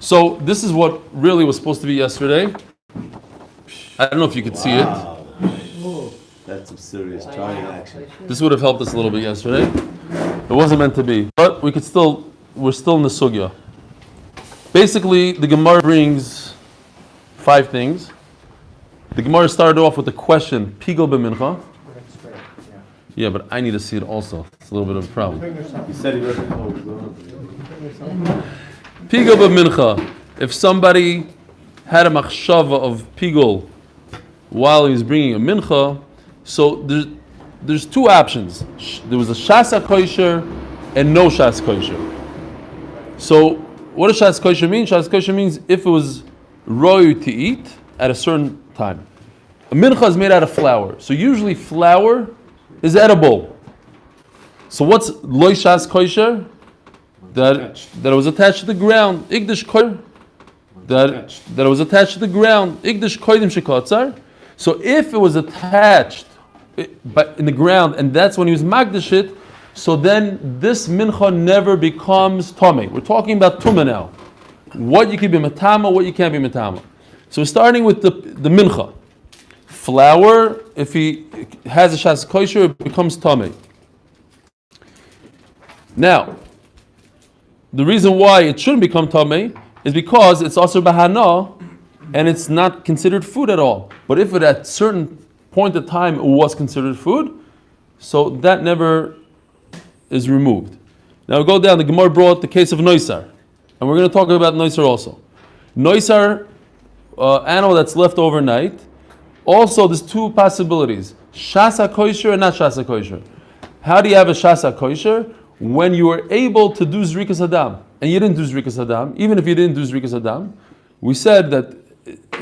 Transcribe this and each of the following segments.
So this is what really was supposed to be yesterday. I don't know if you could see it. That's some serious trying action. This would have helped us a little bit yesterday. It wasn't meant to be, but we're still in the sugya. Basically, the Gemara brings 5 things. The Gemara started off with the question, Pigel b'mincha. Yeah, but I need to see it also. It's a little bit of a problem. He said he doesn't know what's going on. Pigel b'mincha. If somebody had a machshava of pigel while he was bringing a mincha, so there's 2 options. There was a shasa kosher and no shas kosher. So what does shas kosher mean? Shas kosher means if it was roy to eat at a certain time. A mincha is made out of flour. So usually flour is edible. So what's loy shas kosher? That it was attached to the ground. Igdish kosher. That it was attached to the ground. Igdish koidim shekatzar. So if it was attached in the ground, and that's when he was magdish it, so then this mincha never becomes tameh. We're talking about tumah now. What you can be matama, what you can't be matama. So we're starting with the mincha. Flour, if he has a shas kosher, it becomes tameh. Now, the reason why it shouldn't become tameh is because it's also bahana, and it's not considered food at all. But if it at certain point of time it was considered food, so that never is removed. Now we go down, the Gemara brought the case of noisar, and we're going to talk about noisar also. Noisar, animal that's left overnight. Also, there's 2 possibilities: shasa kosher and not shasa kosher. How do you have a shasa kosher? When you were able to do zrikas adam, and you didn't do zrikas adam, even if you didn't do zrikas adam, we said that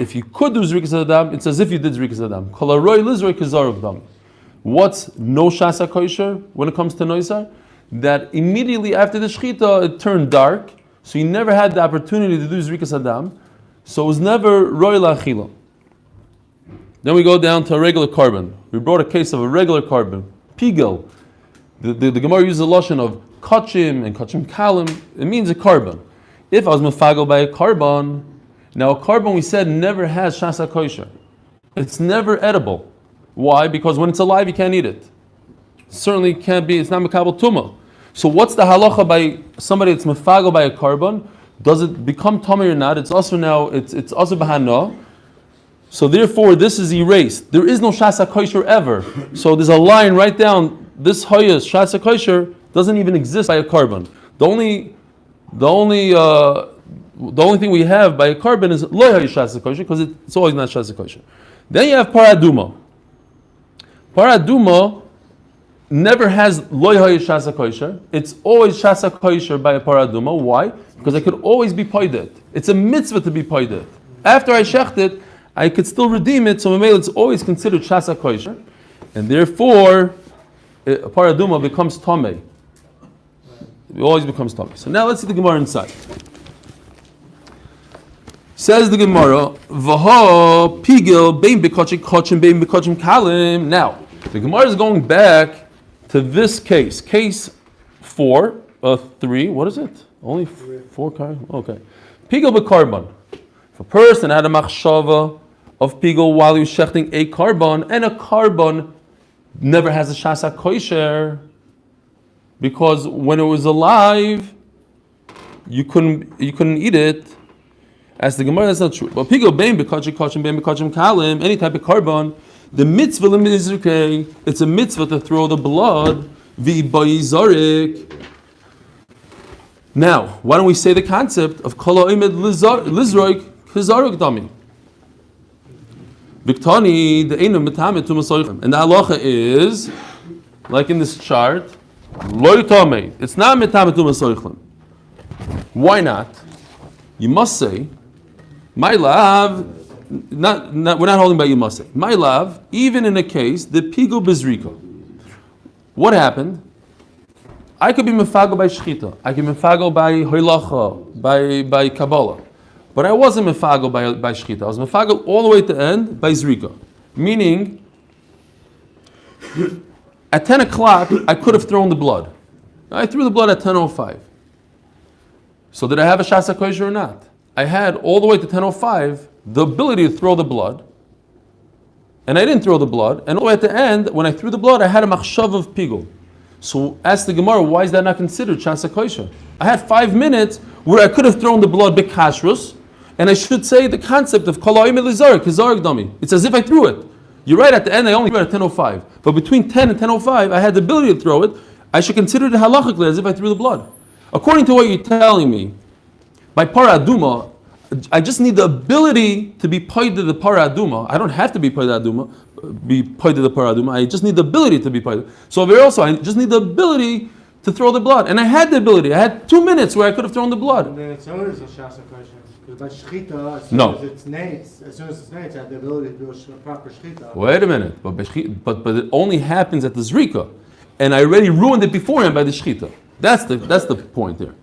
if you could do zrikas adam, it's as if you did zrikas adam. What's no shasa kosher when it comes to noisar? That immediately after the shechita it turned dark, so you never had the opportunity to do zrikas adam, so it was never roy la'achila. Then we go down to a regular carbon. We brought a case of a regular carbon, pigel. The Gemara uses a lotion of kachim and kachim kalim. It means a carbon. If I was mefagel by a carbon, now a carbon we said never has shasa kosher. It's never edible. Why? Because when it's alive you can't eat it. Certainly can't be. It's not mekabel tumah. So what's the halacha by somebody that's mefagel by a carbon? Does it become tumah or not? It's also bahana. So therefore this is erased. There is no shasa kosher ever. So there's a line right down. This hoyas shasa kosher doesn't even exist by a carbon. The only thing we have by a carbon is lo hoyas shasa kosher because it's always not shasa kosher. Then you have paraduma. Paraduma never has lo hoyas shasa kosher. It's always shasa kosher by a paraduma. Why? Because I could always be poidet. It's a mitzvah to be poidet. After I shecht it, I could still redeem it. So it's always considered shasa kosher, and therefore a paraduma becomes tameh. It always becomes tameh. So now let's see the Gemara inside. Says the Gemara, Vaha pigel bein bekachim kachim bein bekachim kalim. Now the Gemara is going back to this case, case 3. What is it? Only 4 carbon. Okay, pigel bekarban. If a person had a machshava of pigel while he was shechting a carbon, and a carbon never has a shasa kosher, because when it was alive, you couldn't eat it. As the Gemara, that's not true. But pigel bein bekachim kachim bein bekachim kalim, any type of carbon, the mitzvah limizrukei, it's a mitzvah to throw the blood v'bayizarik. Now, why don't we say the concept of kol ha'omed lizroik hizaruk dami? Biktani the einu metamet tumasoichem, and the halacha is like in this chart, loy tamei. It's not metamet tumasoichem. Why not? You must say, my love. We're not holding by you must say. My love, even in a case the pigel bezrika. What happened? I could be mefagel by shechita. I could be mefagel by hoilacha, by kabbalah. But I wasn't mefagel by shechita. I was mefagel all the way to the end by zrika. Meaning, at 10 o'clock, I could have thrown the blood. I threw the blood at 10:05. So did I have a shasa kosher or not? I had all the way to 10:05 the ability to throw the blood, and I didn't throw the blood. And all the way at the end, when I threw the blood, I had a machshav of pigul. So ask the Gemara, why is that not considered shasa kosher? I had 5 minutes where I could have thrown the blood bekashrus, and I should say the concept of kol ha'omer lizarik, kizarik dami. It's as if I threw it. You're right, at the end I only threw it at 10:05. But between 10 and 10:05, I had the ability to throw it. I should consider it halachically as if I threw the blood. According to what you're telling me, by para aduma, I just need the ability to be paid to the para aduma. I don't have to be paid to the para aduma. I just need the ability to be paid. So over here also, I just need the ability to throw the blood. And I had the ability. I had 2 minutes where I could have thrown the blood. And then it's always a shasa kosher. Because by shchita, as No. soon as it's nates, I have the ability to do a proper shchita. Wait a minute. But it only happens at the zrika. And I already ruined it beforehand by the shchita. That's the point there.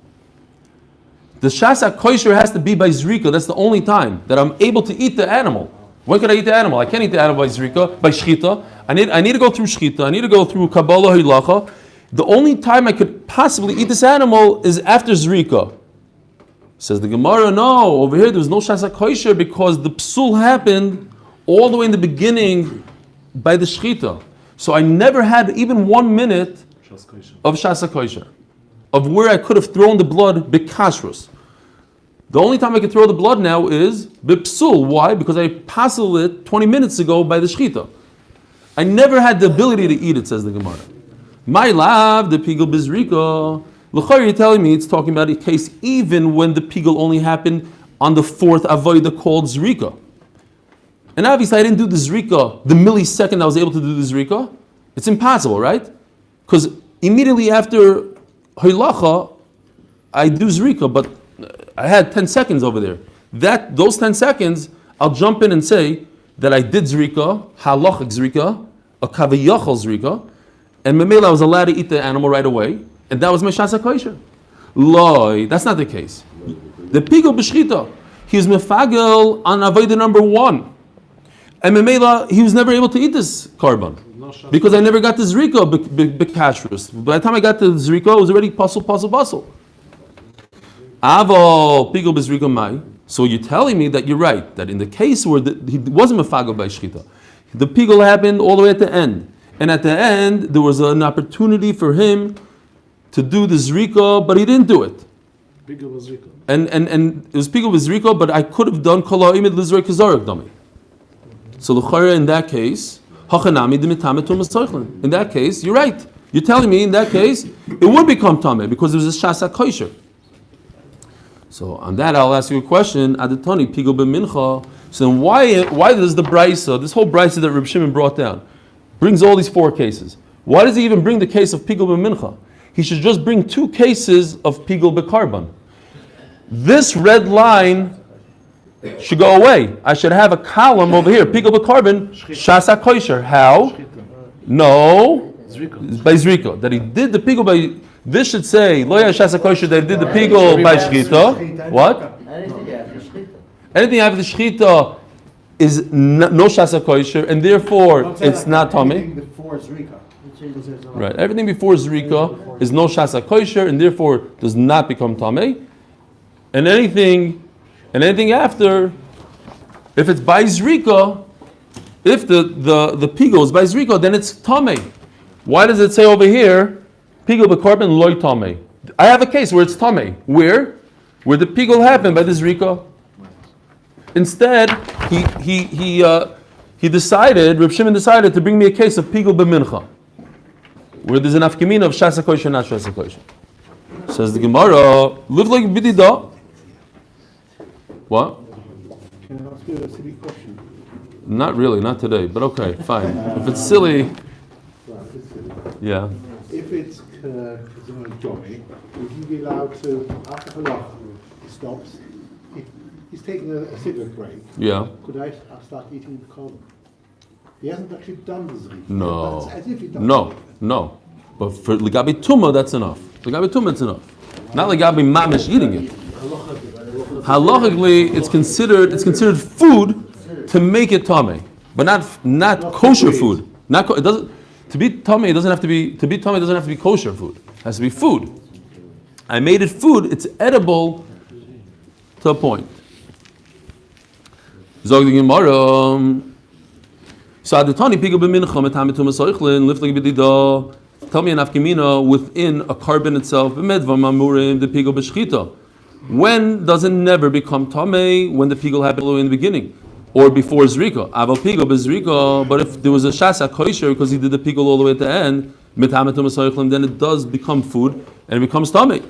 The shasa kosher has to be by zrika. That's the only time that I'm able to eat the animal. When can I eat the animal? I can't eat the animal by zrika, by shchita. I need to go through shchita. I need to go through kabbalah hilacha. The only time I could possibly eat this animal is after zrika. Says the Gemara, no, over here there's no shasa kosher because the psul happened all the way in the beginning by the shchita. So I never had even 1 minute of shasa kosher, of where I could have thrown the blood bekashrus. The only time I can throw the blood now is bipsul. Why? Because I passed it 20 minutes ago by the shchita. I never had the ability to eat it, says the Gemara. My love, the pigul bizrika. L'chayr, you're telling me it's talking about a case even when the pigul only happened on the 4th avodah called zrika. And obviously I didn't do the zrika the millisecond I was able to do the zrika. It's impossible, right? Because immediately after hilacha, I do zrika, but I had 10 seconds over there. Those 10 seconds, I'll jump in and say that I did zrika, halachic zrika, a kaviyachal zrika, and memela I was allowed to eat the animal right away, and that was my shasa kosher. Loi, that's not the case. The pigul b'shchita, he was mefagel on avodah number 1, and memela he was never able to eat this carbon because I never got the zrika b'kashrus. By the time I got the zrika, it was already puzzle. Aval pigul b'zrika mai. So you're telling me that you're right, that in the case where he wasn't mefagel by shchita, the pigul happened all the way at the end. And at the end, there was an opportunity for him to do the zrika, but he didn't do it. Pigul was zrika. And it was pigul with zrika, but I could have done kol ha'imid l'zrika zarik dami. So l'chayra in that case, hachanami d'mitame tumas tzochlin. In that case, you're right. You're telling me in that case it would become tameh because there was a shasa kosher. So on that, I'll ask you a question. Adatoni pigul b'mincha. So then why does the brisa, this whole brisa that Reb Shimon brought down, brings all these 4 cases? Why does he even bring the case of pigul b'mincha? He should just bring 2 cases of pigul b'karban. This red line should go away. I should have a column over here, pigul b'karban, shasa kosher. How? No, by zrika. That he did the pigul by. This should say lo shasa kosher. That he did the pigul by shchita. What? Anything after shchita is no shasa kosher, and therefore it's not tameh. Before zrika. Right. Everything before zrika is no shasa kosher, and therefore does not become tameh. And anything after, if it's by zrika, if the pigul is by zrika, then it's tameh. Why does it say over here pigul b'karban loy tameh? I have a case where it's tameh. Where the pigul happened by the zrika. Instead, he decided, Reb Shimon decided to bring me a case of pigul b'mincha, where there's an afkamina of shasa kosher, not shasa kosher. Says the Gemara, live like bidida. What? Can I ask you a silly question? Not really, not today, but okay, fine. If it's silly, yeah. If it's Johnny, would you be allowed to, after halach stops, if he's taking a cigarette break, Yeah. could I start eating the carbon? He hasn't actually done the zrika. No. That's as if he done No. But for legabi tuma, that's enough. Legabi tuma, it's enough. Not legabi mamish eating it. Halachically, it's considered food to make it tameh, but not kosher food. It doesn't. To be tameh, it doesn't have to be kosher food. It has to be food. I made it food. It's edible to a point. Zog the Gemara. So Adatani Pigel b'mincha metametum asoichlin lifting b'dida. Tell me an afkamina within a carbon itself. B'medva mamurim the Pigel b'shchita. When does it never become tamei? When the Pigel happened in the beginning, or before Zrika. Aval Pigel b'Zrika. But if there was a shasa kosher because he did the Pigel all the way at the end, metametum asoichlin, then it does become food and it becomes tamei.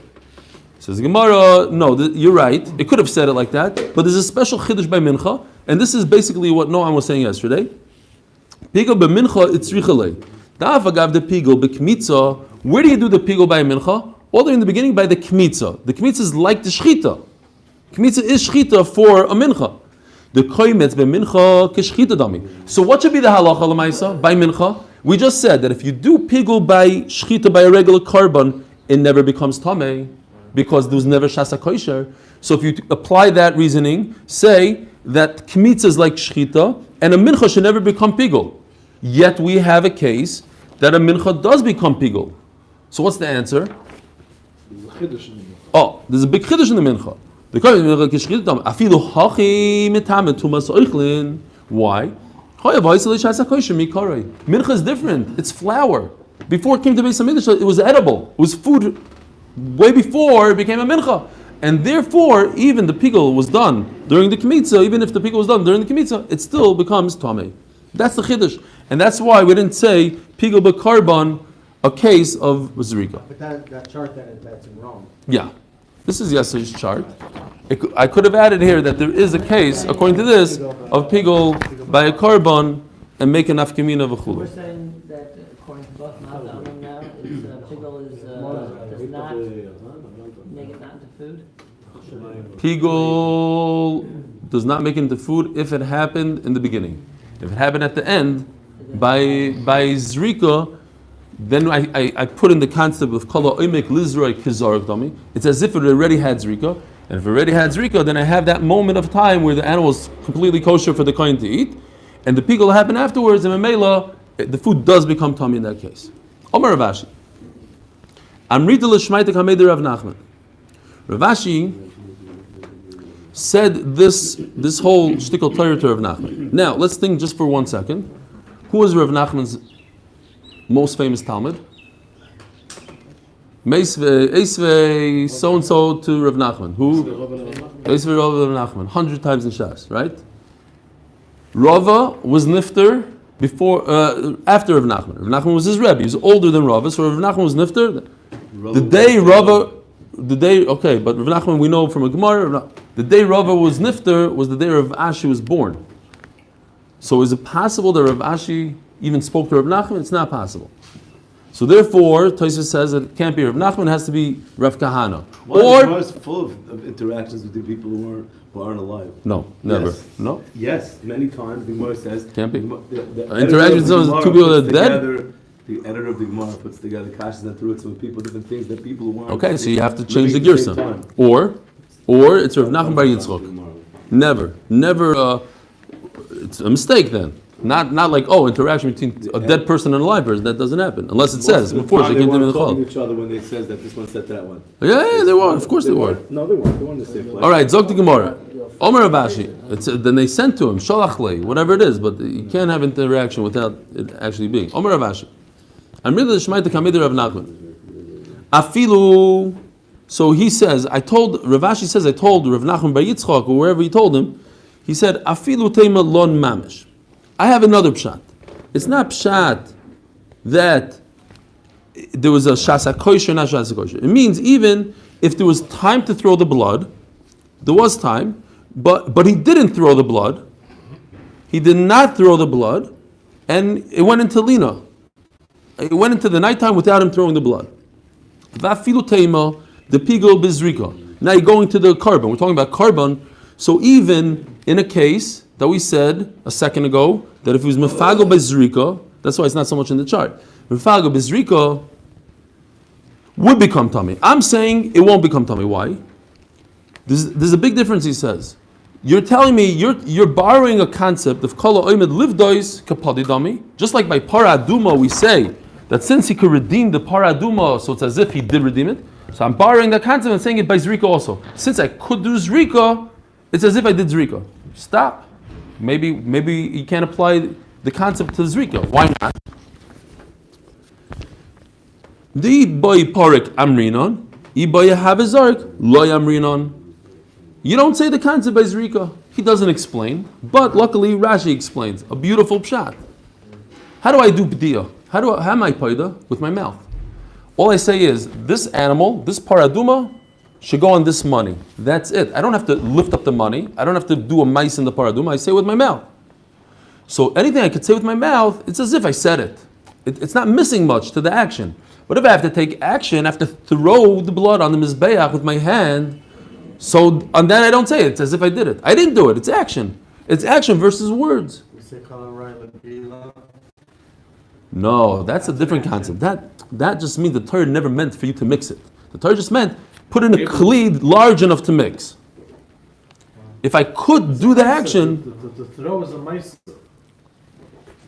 Says the Gemara, no, you're right. It could have said it like that, but there's a special chiddush by mincha, and this is basically what Noam was saying yesterday. Pigel b'mincha itzrichalei. Daf agav the pigel b'kmitza. Where do you do the pigel by mincha? All the way in the beginning by the kmitza. The kmitza is like the shchita. Kmitza is shchita for a mincha. The koimetz b'mincha k'shchita dami. So what should be the halacha l'maisa by mincha? We just said that if you do pigel by shchita by a regular carbon, it never becomes tamei, because there was never shasa kosher. So if you apply that reasoning, say that kmitza is like shchita, and a mincha should never become pigel. Yet we have a case that a mincha does become pigel. So what's the answer? Oh, there's a big chiddush in the mincha. Why? Mincha is different. It's flour. Before it came to Beis Hamikdash, it was edible. It was food way before it became a mincha. And therefore, even the pigel was done during the kmitza, even if the pigel was done during the kmitza, it still becomes tamei. That's the chiddush. And that's why we didn't say pigel b'karban, a case of zrika. But that chart that's wrong. Yeah. This is yesterday's chart. I could have added here that there is a case, according to this, of pigel by a karban and make an afkamina v'chulu. We're saying that according to both Maharam now, pigel does not make it not into food. Pigel does not make it into food if it happened in the beginning. If it happened at the end, by zrika, then I put in the concept of kala oimek lizroi kizarek dami. It's as if it already had zrika, and if it already had zrika, then I have that moment of time where the animal is completely kosher for the kohen to eat, and the pigel happened afterwards, and memela, the food does become tummy in that case. Omar Rav Ashi. Amrita l'shmaitek hameder Rav Nachman. Rav Ashi said this whole shtickle Torah to Rav Nachman. Now, let's think just for 1 second. Who was Rav Nachman's most famous Talmud? Eisvei so-and-so to Rav Nachman. Who? Eisvei Rav Nachman. 100 times in Shas, right? Rava was nifter before, after Rav Nachman. Rav Nachman was his Rebbe. He was older than Rava, so Rav Nachman was nifter. Okay, but Rav Nachman we know from a Gemara, the day Rava was nifter was the day Rav Ashi was born. So is it possible that Rav Ashi even spoke to Rav Nachman? It's not possible. So therefore, Tosfos says that it can't be Rav Nachman, it has to be Rav Kahana. Or it's full of interactions with the people who aren't alive. No, never. Yes. No? Yes, many times the Gemara says Can't be. The Interactions with two people that are dead? The editor of the Gemara puts together kashas and terutzim with people, different things that people who aren't. Okay, so you have to change the living at same girsa. time. Or it's Rav Nachman bar Yitzchok. Never. It's a mistake then. Not like interaction between a dead person and a live person. That doesn't happen unless it says before they they came to weren't the talking chol. to each other when they says that this one said to that one. Yeah, they were. Of course they were. No, they weren't. They weren't the same place. All right, Zok the Gemara. Omer Abashi. Then they sent to him Sholach Lei, whatever it is, but you can't have interaction without it actually being Omer Abashi. I'm really the Shemaita Kamid Rav Nachman. Afilu. So he says, Rav Ashi says, I told Rav Nachman bar Yitzchak or wherever he told him. He said, Afilu Tema Lon Mamish. I have another pshat. It's not pshat that there was a shasa kosher, not shasa kosher. It means even if there was time to throw the blood, there was time, but he didn't throw the blood. He did not throw the blood, and it went into lina. It went into the nighttime without him throwing the blood. Vafilu teima the pigol bizrika. Now you're going to the carbon. We're talking about carbon. So even in a case that we said a second ago, that if it was mefago bezrika, that's why it's not so much in the chart. Mefago bezrika would become tummy. I'm saying it won't become tummy. Why? There's a big difference. He says, you're telling me you're borrowing a concept of kala oimed livdois kapadi dami. Just like by paraduma we say that since he could redeem the paraduma, so it's as if he did redeem it. So I'm borrowing that concept and saying it by zrika also. Since I could do zrika, it's as if I did zrika. Stop. Maybe you can't apply the concept to Zrika. Why not? The boy parik amrinon, iboy havizark loy amrinon. You don't say the concept by Zrika. He doesn't explain, but luckily Rashi explains a beautiful pshat. How do I do b'diya? How am I paida? With my mouth. All I say is this animal, this paraduma, should go on this money. That's it. I don't have to lift up the money. I don't have to do a mice in the paraduma. I say it with my mouth. So anything I could say with my mouth, it's as if I said it. It's not missing much to the action. But if I have to take action, I have to throw the blood on the mizbeach with my hand. So on that I don't say it. It's as if I did it. I didn't do it. It's action. It's action versus words. No, that's a different concept. That just means the Torah never meant for you to mix it. The Torah just meant put in a klid large enough to mix. If I could do the action, the throw is a mice.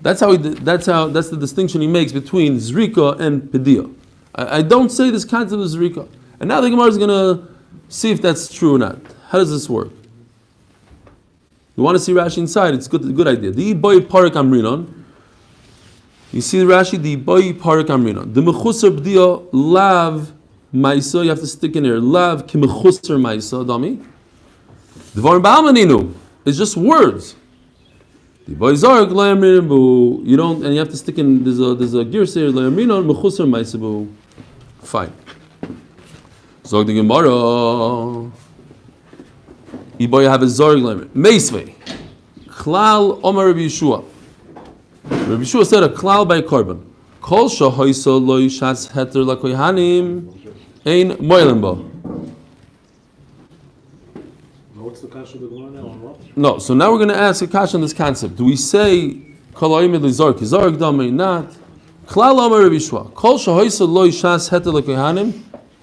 that's the distinction he makes between zrika and pediya. I don't say this concept of zrika. And now the Gemara is going to see if that's true or not. How does this work? You want to see Rashi inside? It's good idea. The boy parak amrinon. You see Rashi, the boy parak amrinon. The mechusar b'diya lav maisa. You have to stick in here. Lav ki mechusar maisa. Dami. Dvar ba'amaninu. It's just words. The boy zarg la'amrinu. You don't, and you have to stick in. There's a gears here. La'amrinon mechusar maisa bu. Fine. Zog the Gemara. Iboy have a zarg la'amrin. Meisvei. Klal Omar Rabbi Yeshua. Rabbi Yeshua said a klal by korban. Kol shahoisa lo yishas heter lakoyhanim ein moilim bo. What's the kasha the Gemara now on what? No, so now we're going to ask a kasha on this concept. Do we say kol ha'imid lizark zarg damei not? Klal Omar Rabbi Yeshua. Kol shahoisa lo yishas heter lakoyhanim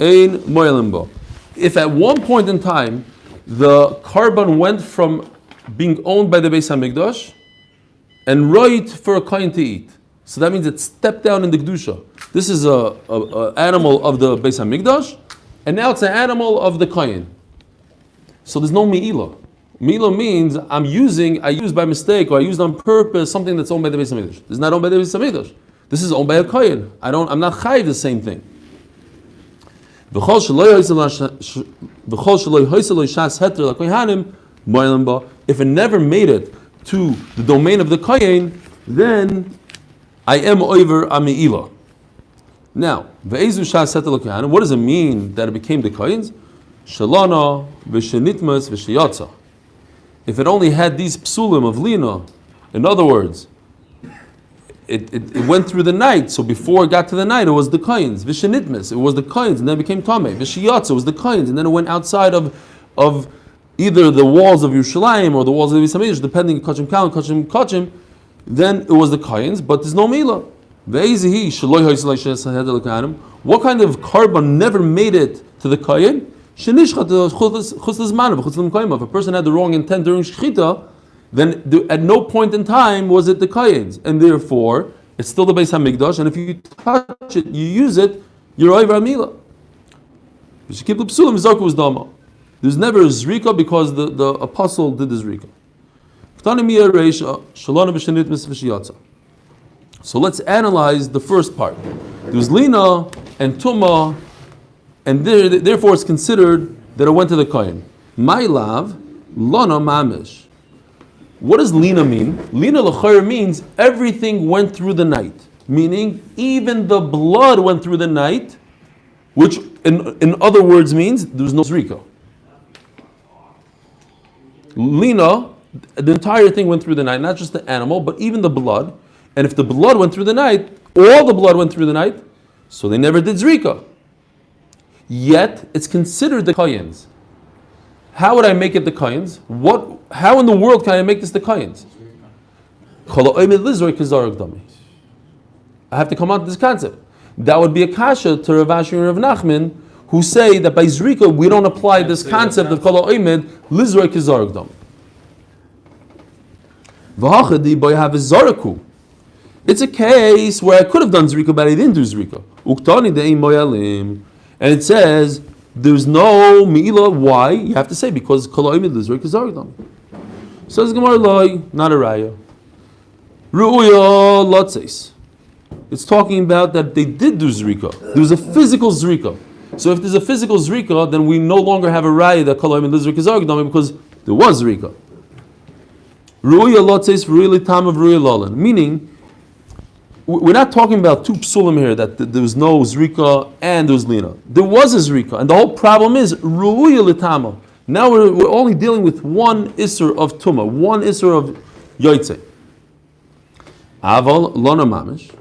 ein moilim bo. If at one point in time the korban went from being owned by the Beis Hamikdash and right for a kohen to eat, so that means it stepped down in the kedusha. This is a animal of the Beis Hamikdash, and now it's an animal of the kohen. So there's no me'ilah. Me'ilah means I used by mistake, or I used on purpose something that's owned by the Beis Hamikdash. This is not owned by the Beis Hamikdash. This is owned by a kohen. I'm not chayiv the same thing. If it never made it to the domain of the kohen, then I am over ami'ila. Now, what does it mean that it became the kohen's? Shalana v'shenitmas v'sheyatza. If it only had these psulim of lina, in other words, it went through the night. So before it got to the night, it was the kohen's. V'shenitmas, it was the kohen's, and then it became tameh. V'sheyatza, it was the kohen's, and then it went outside of either the walls of Yerushalayim or the walls of the Beis Hamikdash, depending on kachim, then it was the kohen's, but there's no milah. What kind of korban never made it to the kohen? If a person had the wrong intent during shechita, then at no point in time was it the kohen's, and therefore it's still the Beis Hamikdash. And if you touch it, you use it, you're over a milah. You should keep the psulim. Zarka was dama. There's never a zrika because the apostle did the zrika. So let's analyze the first part. There's lina and tuma, and therefore it's considered that it went to the kohen. My lav, lana mamish. What does lina mean? Lina l'chayr means everything went through the night, meaning even the blood went through the night, which in other words means there's no zrika. Lina, the entire thing went through the night, not just the animal, but even the blood. And if the blood went through the night, all the blood went through the night, so they never did zrika. Yet, it's considered the kohen's. How would I make it the kohen's? How in the world can I make this the kohen's? I have to come out with this concept. That would be a kasha to Rav Ashi and Rav Nachman, who say that by zrika we don't apply this concept of kol ha'omed lizroi kizarek dam. V'hachadi boy have a zaraku. It's a case where I could have done zrika, but I didn't do zrika. Uktani de'im moyalim, and it says there's no mi'ila. Why? You have to say because kol ha'omed lizroi kizarek dam. Says Gemara loy, not a raya. Ru'uya lotzes. It's talking about that they did do zrika. There was a physical zrika. So if there's a physical zrika, then we no longer have a raya that kol ha'omer lizrik is argdami because there was zrika. Ru'uya lotzes, ru'uya litam of ru'uya lolan. Meaning, we're not talking about two psulim here, that there was no zrika and there was lina. There was a zrika, and the whole problem is ru'uya litama. Now we're only dealing with one isser of tuma, one isser of yoytze. Aval lona mamish.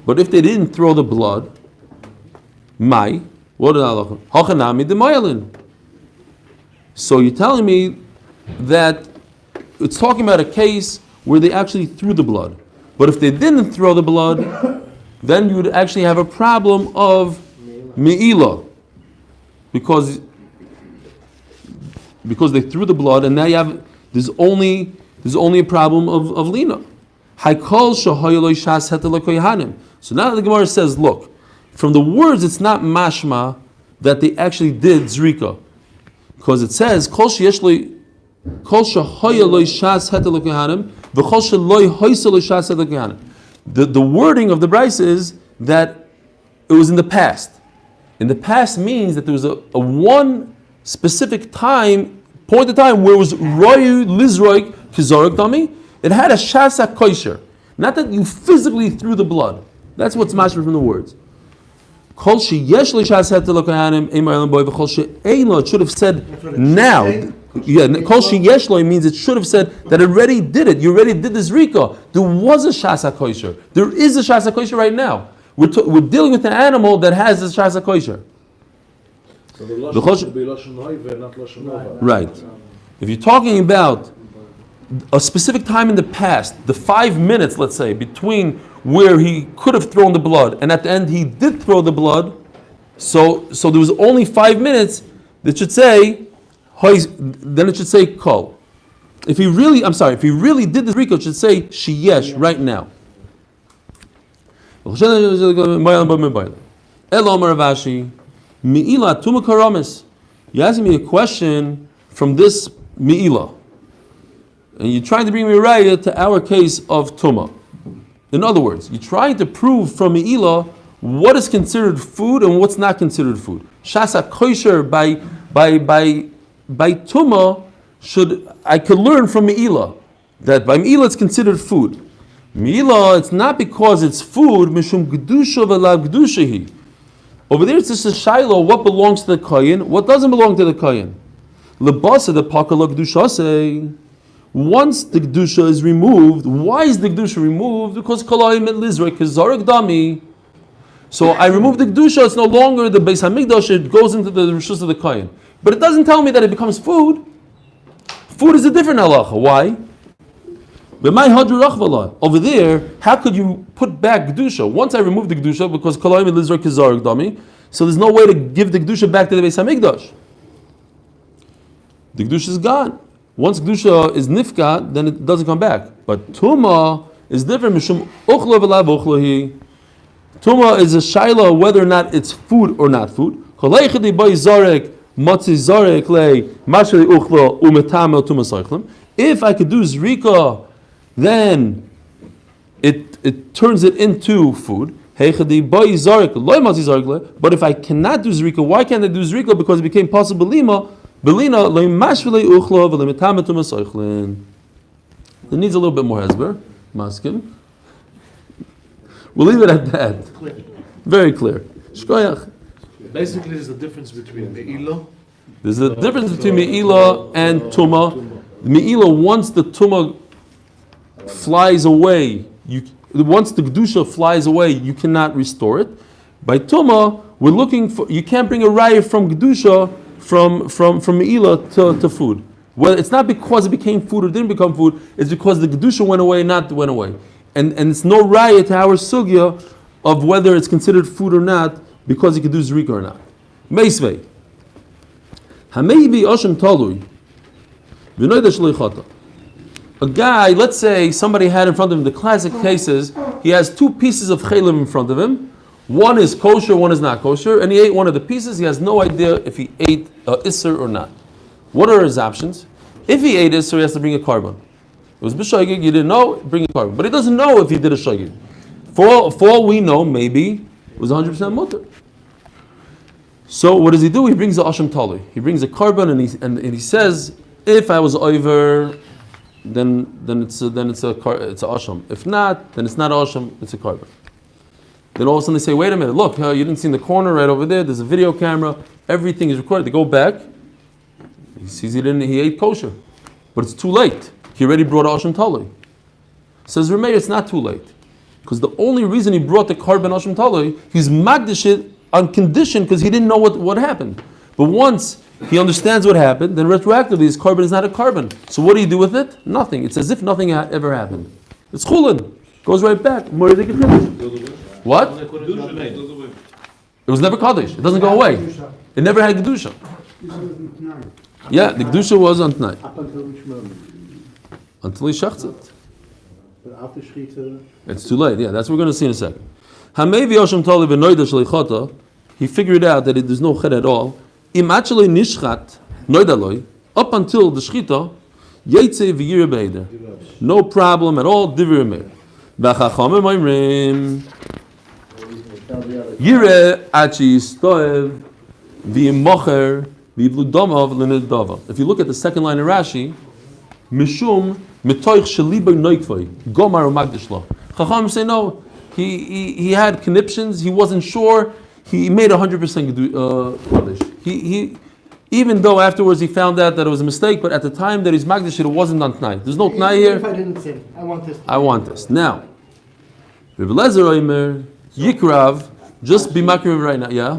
But if they didn't throw the blood, mai, what is halacha? Hachanami demayalin. So you're telling me that it's talking about a case where they actually threw the blood. But if they didn't throw the blood, then you would actually have a problem of me'ila. Because they threw the blood, and now there's only a problem of lina. So now the Gemara says, look, from the words it's not mashma that they actually did zrika. Because it says, Kol sheyesh the wording of the Bryce is that it was in the past. In the past means that there was a one specific point of time where it was royu lizroik kizorik dami. It had a shasa kosher. Not that you physically threw the blood. That's what's mashma from the words. Kol sheyesh l'shas heter l'kohanim emar elam boy v'kol she'ein. It should have said now. Yeah, kol sheyesh lo means it should have said that it already did it. You already did this rika. There was a shasa kosher. There is a shasa kosher right now. We're dealing with an animal that has a shasa kosher. So the lashon should be lashon hoive, not lashon nova. Right. If you're talking about a specific time in the past, the 5 minutes, let's say, between where he could have thrown the blood and at the end he did throw the blood, so there was only 5 minutes, that should say, then it should say kol. If he really did this rika, it should say sheyesh right now. Me'ila tuma karamis. You're asking me a question from this me'ila, and you're trying to bring me raya to our case of tuma. In other words, you're trying to prove from me'ila what is considered food and what's not considered food. Shasa kosher by tuma I could learn from me'ila that by me'ila it's considered food. Me'ila, it's not because it's food, mishum gedusha v'lav gedushahi. Over there it's just a shaila, what belongs to the kohen, what doesn't belong to the kohen. Lebasa the pakala gedusha. Once the kedusha is removed, why is the kedusha removed? Because kolayim and lizrek kizarik dami. So I remove the kedusha; it's no longer the Beis Hamikdash. It goes into the rishus of the kohen. But it doesn't tell me that it becomes food. Food is a different halacha. Why? Over there, how could you put back kedusha? Once I remove the kedusha, because kolayim and lizrek kizarik dami, so there's no way to give the kedusha back to the Beis Hamikdash. The kedusha is gone. Once kedusha is nifka, then it doesn't come back. But tuma is different. Mishum uchla v'lav uchlahi. Tuma is a shaila whether or not it's food or not food. If I could do zrika, then it turns it into food. But if I cannot do zrika, why can't I do zrika? Because it became possible lima. It needs a little bit more hezber. Maskim. We'll leave it at that. Very clear. Shkoyach. Basically, there's a difference between me'ila. There's a difference between me'ila and tuma. Me'ila, once the tuma flies away, once the kedusha flies away, you cannot restore it. By tuma, we're looking for. You can't bring a raya from kedusha from me'ila to food. Well, it's not because it became food or didn't become food. It's because the kedusha went away, not went away. And it's no raya to our sugya of whether it's considered food or not because you could do zrika or not. Meisvei. Hameibi Oshem Talui. A guy, let's say somebody had in front of him, the classic cases, he has two pieces of chelim in front of him. One is kosher, one is not kosher, and he ate one of the pieces. He has no idea if he ate isser or not. What are his options? If he ate isser, he has to bring a carbon. was b'shoigig, you didn't know, bring a carbon. But he doesn't know if he did a shoigig. For all we know, maybe it was 100% mutter. So what does he do? He brings the asham tali. He brings a carbon and he says, if I was over, then it's a asham. If not, then it's not asham. It's a carbon. Then all of a sudden they say, wait a minute, look, you didn't see in the corner right over there. There's a video camera. Everything is recorded. They go back. He sees he ate kosher, but it's too late. He already brought asham tali. Says Ramey, it's not too late, because the only reason he brought the carbon asham tali, he's magdish it on condition because he didn't know what happened. But once he understands what happened, then retroactively his carbon is not a carbon. So what do you do with it? Nothing. It's as if nothing ever happened. It's chulin. Goes right back. What? It was never kaddish. It doesn't go away. It never had kedusha. Yeah, the kedusha was on tonight. Up until which moment? Until he shechts it. But after Shechita, It's too late. Yeah, that's what we're going to see in a second. Hamevi Osham Tali v'noida shleichota. He figured out that there's no ched at all. Im actually nishchat noidaloi up until the shchita yetze v'yira beider. No problem at all. Divir meir. V'chachamim oimrim yire achi stoev v'imocher v'ivludomav l'nedava. If you look at the second line of Rashi, mishum mitoich sheliba noikvoi gomar u'magdish lo. Chachamim say no. He had conniptions. He wasn't sure. He made 100% kaddish. He even though afterwards he found out that it was a mistake, but at the time that he's magdish, it wasn't on tonight. There's no tonight here. if I didn't sin, I want this. I want this now. Reb Lezer Omer Yikrav, just be makriv right now. Yeah.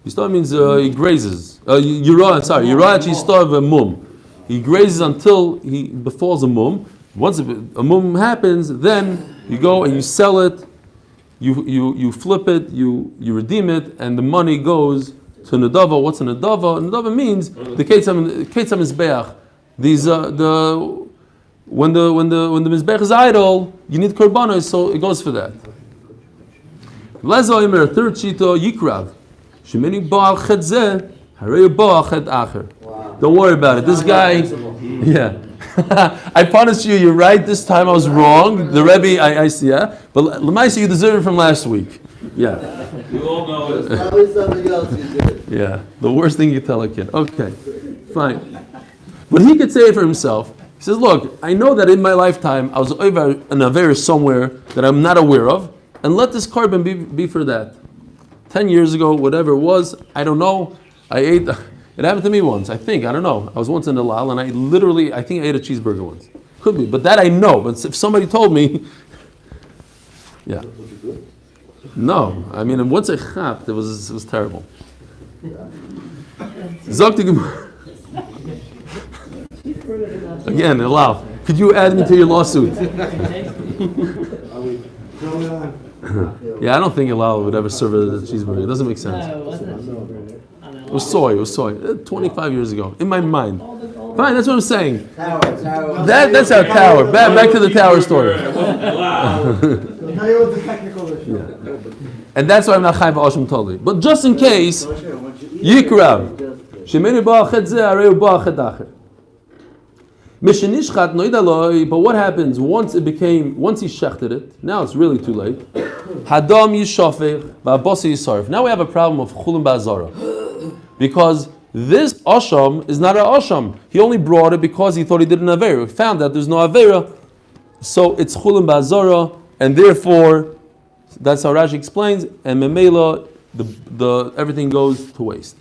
Yistar means he grazes. Yirah actually starve a mum. He grazes until he befalls a mum. Once a mum happens, then you go and you sell it, you flip it, you redeem it, and the money goes to Nadava. What's a Nadava? Nadava means the Ketzam Mizbeach. These when the Mizbeach is idle, you need korbanos, so it goes for that. Lezo Imer, third shita Yikrav. Shemini Baal Chedzeh, Harei Baal Ched Acher. Don't worry about it. This guy, yeah. I promise you, you're right. This time I was wrong. The Rebbe, I see, yeah. But Lemaisa, you deserve it from last week. Yeah. You all know it. Probably something else you did. Yeah. The worst thing you tell a kid. Okay, fine. But he could say it for himself. He says, look, I know that in my lifetime I was over an aver somewhere that I'm not aware of, and let this carbon be for that. 10 years ago, whatever it was, I don't know. I ate. It happened to me once, I think. I don't know. I was once in the Lal and I think I ate a cheeseburger once. Could be, but that I know. But if somebody told me, yeah. No, I mean, once I chapped, it was terrible. Zok again, Lal, could you add me to your lawsuit? Yeah, I don't think Lal would ever serve a cheeseburger. It doesn't make sense. No, wasn't it? It was soy. 25 years ago. In my mind. Fine, that's what I'm saying. Tower. That's our tower. Back to the tower story. I'll tell you what the technical issue. And that's why I'm not chayv asham tali. But just in case, Yikrav. Shemeni ba ched zeh areu ba ched acher. Mishenishchat noidaloi. But what happens once he shechted it? Now it's really too late. Hadam yishafech va'abasi yisarf. Now we have a problem of chulin ba'azara. Because this asham is not an asham. He only brought it because he thought he did an avera. We found that there's no avera, so it's chulin ba'azara, and therefore that's how Rashi explains. And memela, the everything goes to waste.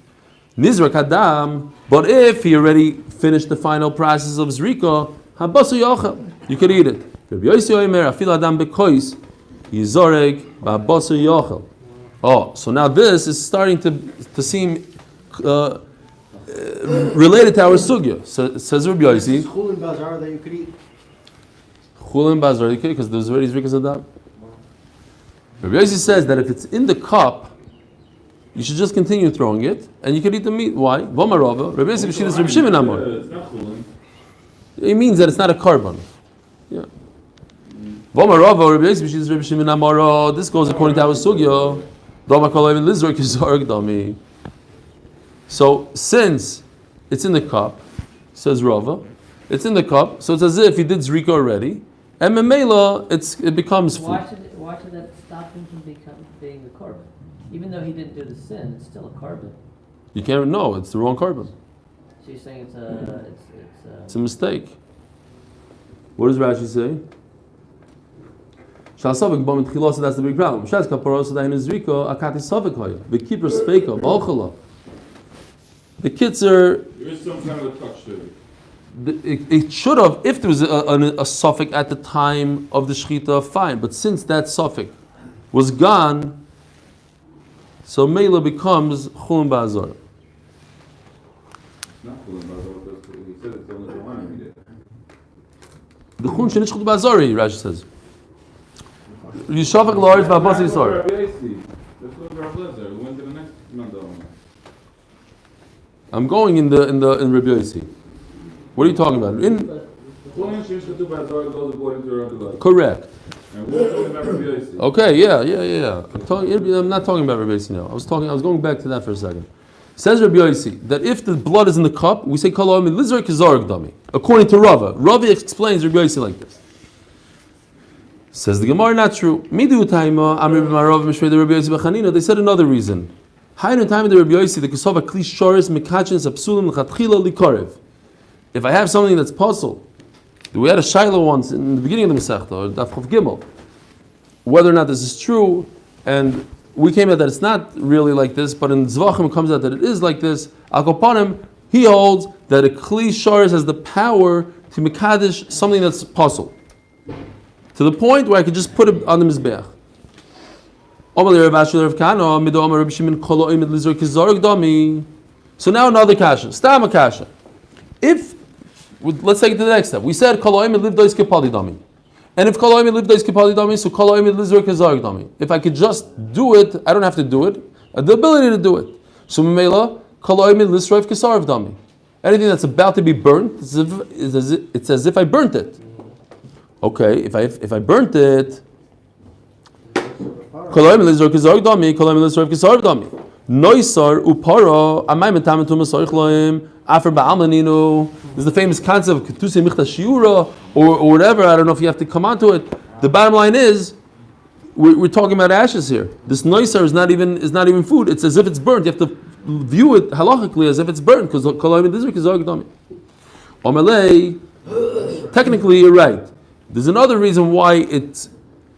Nizrak Adam. But if he already finished the final process of zrika, habasu yachal, you could eat it. Oh, so now this is starting to seem related to our sugya. So, says Rabbi Yossi. Chulin bazar that you could eat. Chulin bazar, because there's already zrikas adam. Rabbi Yossi says that if it's in the cup, you should just continue throwing it, and you can eat the meat. Why? Vomarova. Rabbi Yossi b'shiras Rabbi Shimon Amor. It means that it's not a carbon. Yeah. Vomarova. Rabbi Yossi b'shiras Rabbi Shimon Amor. This goes according to our sugya. So since it's in the cup, says Rava, It's in the cup, so it's as if he did zrika already. And memela, it becomes food. Why should that stop him from being a korban? Even though he didn't do the sin, it's still a korban. You can't know, it's the wrong korban. So you're saying It's a mistake. What does Rashi say? That's the big problem. The kids are. There is some kind of a touch to it. It should have, if there was a suffix at the time of the shechita, fine. But since that suffix was gone, so Mela becomes chulin ba'azar. Not cool about it. He said it's only the one he did. The chulin shenish chulin ba'azari, Rashi says. Yishavak large ba'abasi yisar. Let's go to Rav Lezer. We went to the next mandal. I'm going in Rabbi Yossi. What are you talking about? Correct. And we're talking about Rabbi Yossi. Okay, yeah. I'm not talking about Rabbi Yossi now. I was going back to that for a second. Says Rabbi Yossi that if the blood is in the cup, we say kol ha'omed lizrek kizarek dami. According to Rava, Rava explains Rabbi Yossi like this. Says the Gemara, not true. Midu taima amri b'marav mishvei Rabbi Yossi b'chanina. They said another reason. Hainu time of the Rabbi Yossi the kesova kli shoris mekachins apsulim l'chatchila likarev. If I have something that's puzzle, we had a shaila once in the beginning of the Masechta, or Daf Chav Gimel, whether or not this is true, and we came out that it's not really like this, but in Zvachim it comes out that it is like this. Al Kopanim, he holds that a Kli Sharis has the power to Mekadesh something that's puzzle, to the point where I could just put it on the Mizbeach. So now another kasha, Stam a kasha. If let's take it to the next step. We said koloim and livdois kepali dami, and if koloim and livdois kepali dami, so koloim and lizor kezarek dami. If I could just do it, I don't have to do it. I have the ability to do it. So memela koloim and lizroif kesarv dami. Anything that's about to be burnt, it's as if I burnt it. Okay, if I burnt it, koloim and lizor kezarek dami, koloim and lizroif kesarv dami. Noisar upara amay metamen tu masoich loim. Afer ba'almaninu. This is the famous concept of ketuse michta shiura or whatever. I don't know if you have to come onto it. The bottom line is, we're talking about ashes here. This noisar is not even food. It's as if it's burnt. You have to view it halachically as if it's burnt because technically you're right. There's another reason why it's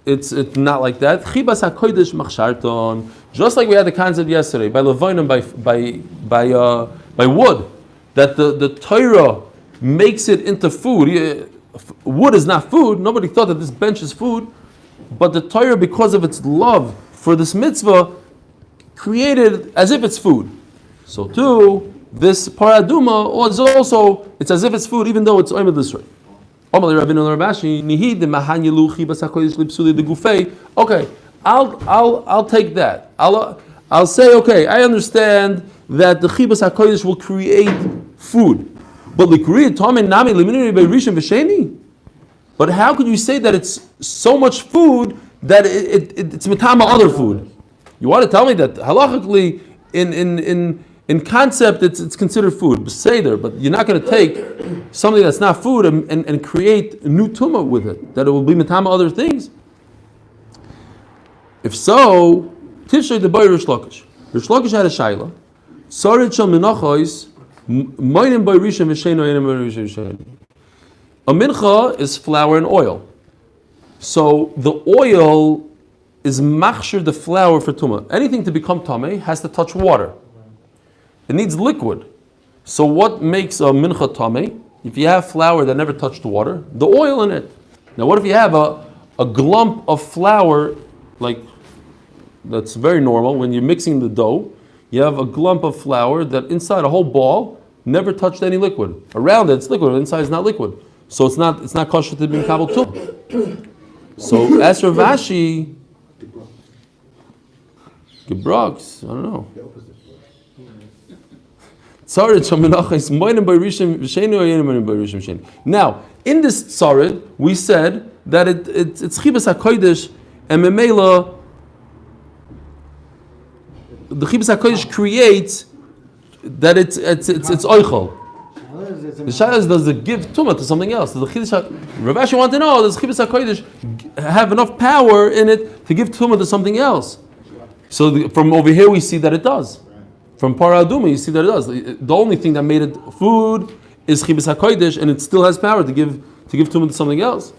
not like that. Chibas hakodesh machsharton. Just like we had the concept yesterday by levonim by wood. That the Torah makes it into food. Wood is not food. Nobody thought that this bench is food. But the Torah, because of its love for this mitzvah, created as if it's food. So too, this paraduma is also, it's as if it's food, even though it's oimed l'srei. Okay, I'll take that. I'll say, okay, I understand that the chibas hakodesh will create food, but but how could you say that it's so much food that it's mitama other food? You want to tell me that halachically in concept it's considered food, seder, but you're not going to take something that's not food and create a new tumah with it, that it will be mitama other things? If so, tishrei the boy Rish Lakish. Rish Lakish had a shaila. Sarid shel Menachos, moinim by rishon v'sheino yenim by rishon v'sheino. A mincha is flour and oil. So the oil is machshir the flour for tumah. Anything to become tameh has to touch water. It needs liquid. So what makes a mincha tameh? If you have flour that never touched water, the oil in it. Now what if you have a glump of flour, like that's very normal when you're mixing the dough? You have a glump of flour that inside a whole ball never touched any liquid. Around it, it's liquid. Inside is not liquid, so it's not kosher to be kabel too. So as Rav Ashi, Gebrox, I don't know. Now, in this tzarid, we said that it's chibas hakodesh and memela. The chibas hakodesh creates that it's oichel. How does The shaila is, does it give tumah to something else? Does the Rav Ashi want to know, does Chibas HaKodesh have enough power in it to give tumah to something else? So from over here we see that it does. From Parah Aduma you see that it does. The only thing that made it food is Chibas HaKodesh, and it still has power to give tumah to something else.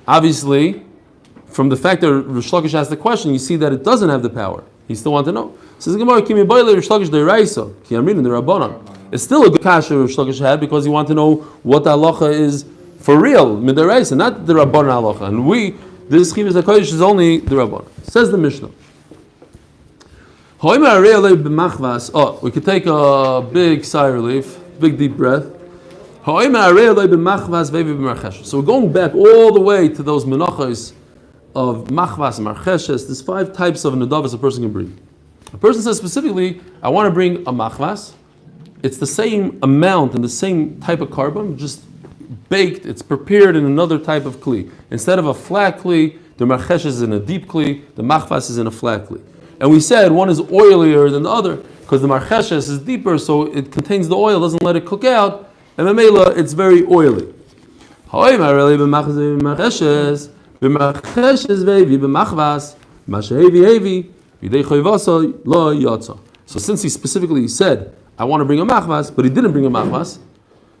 Obviously, from the fact that Rish Lakish asked the question, you see that it doesn't have the power. He still wants to know. Says the Gemara, Kimi Boile Rish Lakish Deiraisa, Ki Amrin the Rabbanan. It's still a good kasha Rish Lakish had because he wanted to know what the halacha is for real, Midaraisa, not the Rabbanan halacha. And this Chibas HaKodesh is only the Rabbanan. Says the Mishnah. Oh, we could take a big sigh of relief, big deep breath. So we're going back all the way to those menachos of machvas and marcheshes. There's 5 types of nedavos a person can bring. A person says specifically, I want to bring a machvas. It's the same amount and the same type of carbon, just baked. It's prepared in another type of kli. Instead of a flat kli, the marcheshes is in a deep kli, the machvas is in a flat kli. And we said one is oilier than the other because the marcheshes is deeper, so it contains the oil, doesn't let it cook out. And Mamela, it's very oily. So since he specifically said, I want to bring a machvas, but he didn't bring a machvas,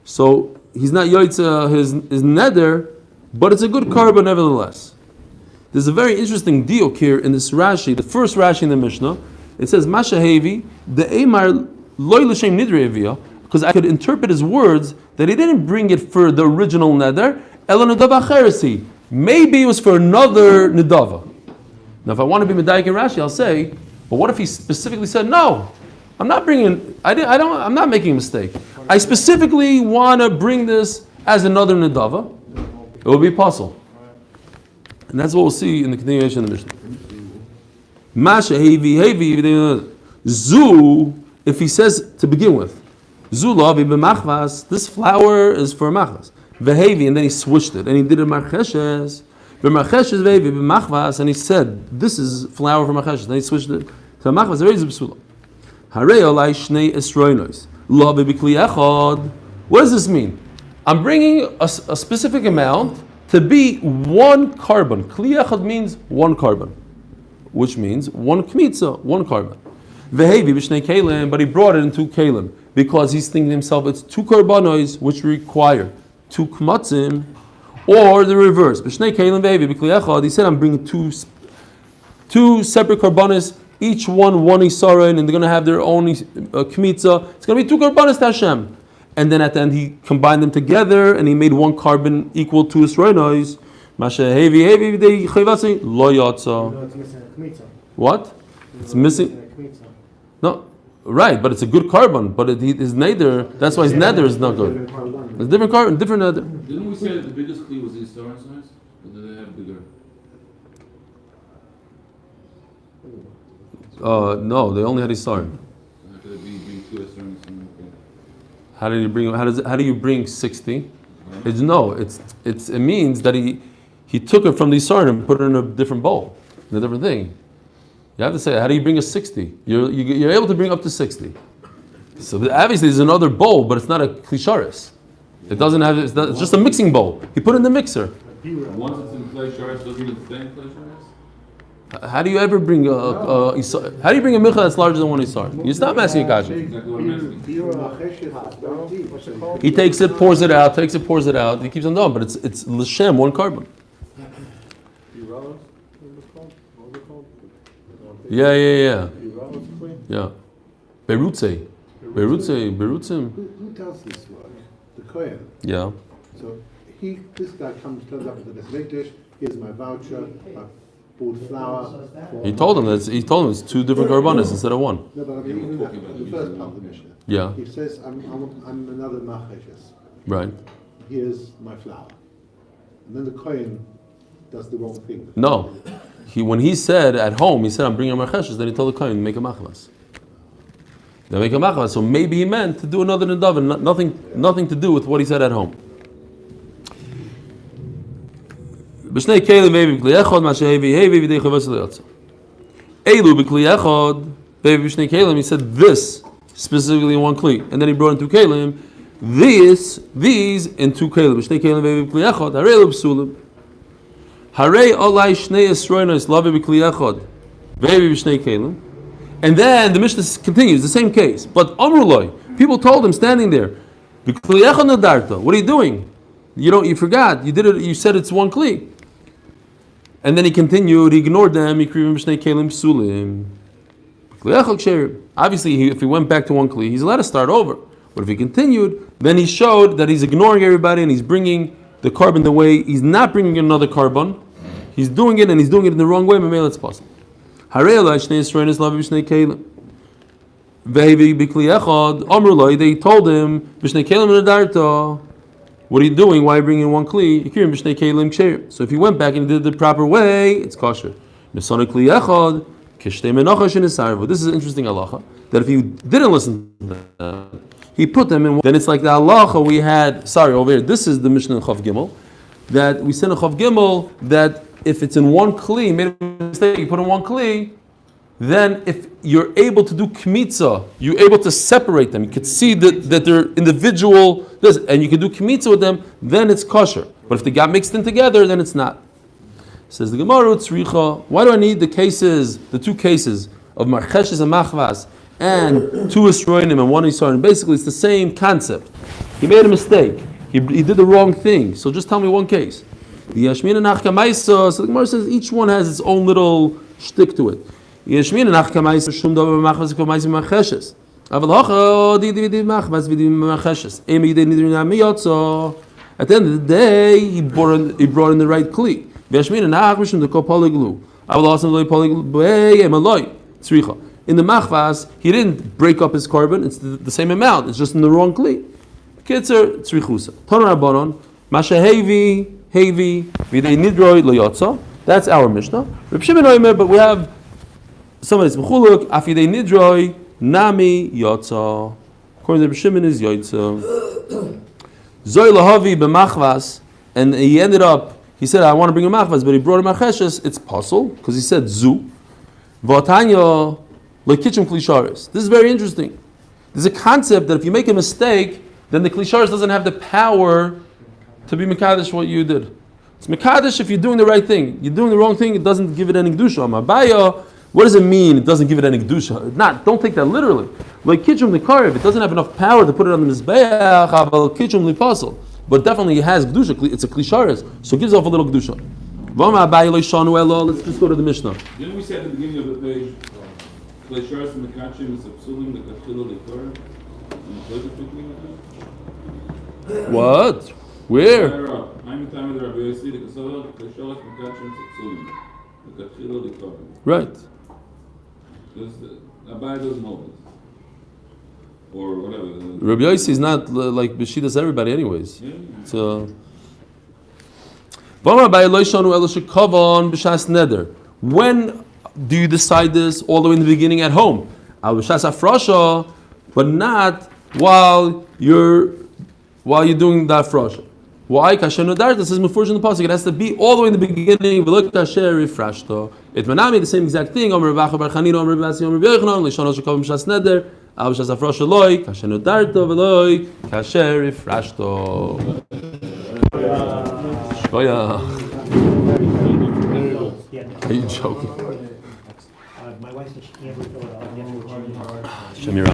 so he's not yoitza his neder, but it's a good carbon nevertheless. There's a very interesting diok here in this Rashi, the first Rashi in the Mishnah. It says, Mashahevi, the Eimar loy l'shem nidre evia, because I could interpret his words that he didn't bring it for the original neder, ela nedava cheresi. Maybe it was for another nedava. Now, if I want to be medayik in Rashi, I'll say, but what if he specifically said, no, I'm not bringing. I'm not making a mistake. I specifically want to bring this as another nedava. It will be possible, and that's what we'll see in the continuation of the Mishnah. Masha hevi zu. If he says to begin with. Zulavi b'machvas, this flour is for machvas. Vehevi, and then he switched it, and he did it marcheshes. B'marcheshes vehevi b'machvas, and he said, this is flour for marcheshes. Then he switched it to machvas. There is a psula. Harei olai shnei esroinos. Lo b'kli echad. What does this mean? I'm bringing a specific amount to be one carbon. Kli echad means one carbon, which means one kmitza, one carbon. Vehevi b'shnei kelim, but he brought it in 2 kelim. Because he's thinking to himself, it's 2 karbanos which require 2 kmatzim, or the reverse. He said, I'm bringing two separate karbanos, each one isarin, and they're going to have their own kmitza. It's going to be 2 karbanos to Hashem. And then at the end, he combined them together, and he made 1 carbon equal to isroinos. What? It's missing. No. Right, but it's a good carbon. But his neder, that's why his neder is not good. It's different carbon, different neder. Didn't we say that the biggest kli was the Isaran size? Or did they have bigger? No, they only had Isaran. How could it be 2 Isaran? How did you bring? How do you bring 60? It means that he took it from the Isaran and put it in a different bowl, in a different thing. You have to say, how do you bring a 60? You're able to bring up to 60. So obviously there's another bowl, but it's not a klisharis. It doesn't have. It's just a mixing bowl. He put it in the mixer. Once it's in clay sharis, doesn't it stay in clay sharis? How do you ever bring how do you bring a milcha that's larger than 1 isar? You stop asking a kasha. Exactly what I'm asking. He takes it, pours it out, pours it out. He keeps on doing, but it's l'shem, 1 carbon. Yeah. Berutzim. Who does this work? The Kohen. Yeah. So this guy turns up with the dish. Here's my voucher. I bought flour. He told him it's 2 different karbanos instead of 1. No, but I mean, the first part of the Mishnah. Yeah. He says, I'm another macheshes. Right. Here's my flour. And then the Kohen does the wrong thing. No. When he said at home, he said, I'm bringing a marcheshes, then he told the Kohen, make a machvas. They make a machvas. So maybe he meant to do another nedav, and nothing to do with what he said at home. B'shnei kelim ve'evi b'kli echad, ma she'hevi hevi v'dei chavas le'yotza. Elu b'kli echad, ve'evi b'shnei kelim, he said this, specifically in 1 kli. And then he brought in 2 kelim, these in two kelim, shnei kelim ve'evi b'kli echad, harei lo psulim. Harei olai shnei esroinos lavi b'kli echad, ve'evi b'shnei kelim. And then the Mishnah continues, the same case. But Amrullah, people told him standing there, b'kli echad nadarta, what are you doing? You forgot, you did it, you said it's one kli. And then he continued, he ignored them, he krivim b'shnei kelim psulim. Obviously, if he went back to one kli, he's allowed to start over. But if he continued, then he showed that he's ignoring everybody and he's bringing the carbon the way he's not bringing another carbon. He's doing it and he's doing it in the wrong way. Maybe it's possible. They told him, what are you doing? Why are you bringing one kli? So if he went back and did it the proper way, it's kosher. This is an interesting halacha, that if he didn't listen to them, he put them in, then it's like the halacha we had, over here, this is the Mishnah in Chav Gimel, that we said in Chav Gimel, that if it's in one kli, made a mistake, you put in one kli, then if you're able to do kmitza, you're able to separate them, you can see that they're individual, and you can do kmitza with them, then it's kosher. But if they got mixed in together, then it's not. Says the Gemara, why do I need the two cases of Marcheshes and Machvas and two Esroinim and one Yisraelim? Basically, it's the same concept. He made a mistake. He did the wrong thing. So just tell me one case. The Yashmin and Achkamaisa, so the Gemara says each one has its own little shtick to it. Yashmin and Achkamaisa, Shum Dava Machvas, Komaisa Marcheshes. Aval Di Machvas, Vidi Marcheshes. Emi Yidei Nidrin Amiyotzo. At the end of the day, he brought in the right kli. In the machvas, he didn't break up his carbon, it's the same amount, it's just in the wrong kli. Kitzer tzrichusa. Tonar Rabbanon, Masha Hevi, Videi Nidroi Loyotza. That's our Mishnah. Reb Shimon Omer, but we have somebody that's Mechuluk, Afidei Nidroi, Nami Yotza. According to Reb Shimon is Yotza. Zoi Lahavi b'machvas, and he ended up, he said, I want to bring a machvas, but he brought a marcheshes, it's puzzle, because he said zu. V'atanya lekichim klisharis. This is very interesting. There's a concept that if you make a mistake, then the klisharis doesn't have the power to be mekadesh what you did. It's mekadesh if you're doing the right thing. You're doing the wrong thing, it doesn't give it any kedusha. Mabaya, what does it mean, it doesn't give it any kedusha? Don't take that literally. Like kitchum likarev, it doesn't have enough power to put it on the mizbeach, aval kitchum lipasul. But definitely it has kedusha, it's a klisharis, so it gives off a little kedusha. Let's just go to the Mishnah. Didn't we say at the beginning of the page, klisharis and mekachim is psulim, the kachilo likarev? What? Where? Right. Abai doesn't know this. Or whatever. Rabbi Yossi is not like Beshidas everybody anyways. Yeah. So when do you decide this? All the way in the beginning at home. But not while you're doing that frasha. Why? Kasher nodar. This is mefurish in the pasuk. It has to be all the way in the beginning. V'lo kasher rifrashto. It manami the same exact thing. Omer Ravacha bar Chanina, Omer Basi, Omer Yochanan. Lishon shekav mishas neder. Al mishas afrasha loy. Kasher nodarto v'loy. Kasher rifrashto. Shkoya. Are you joking? My wife said she can't refill it. Shemira.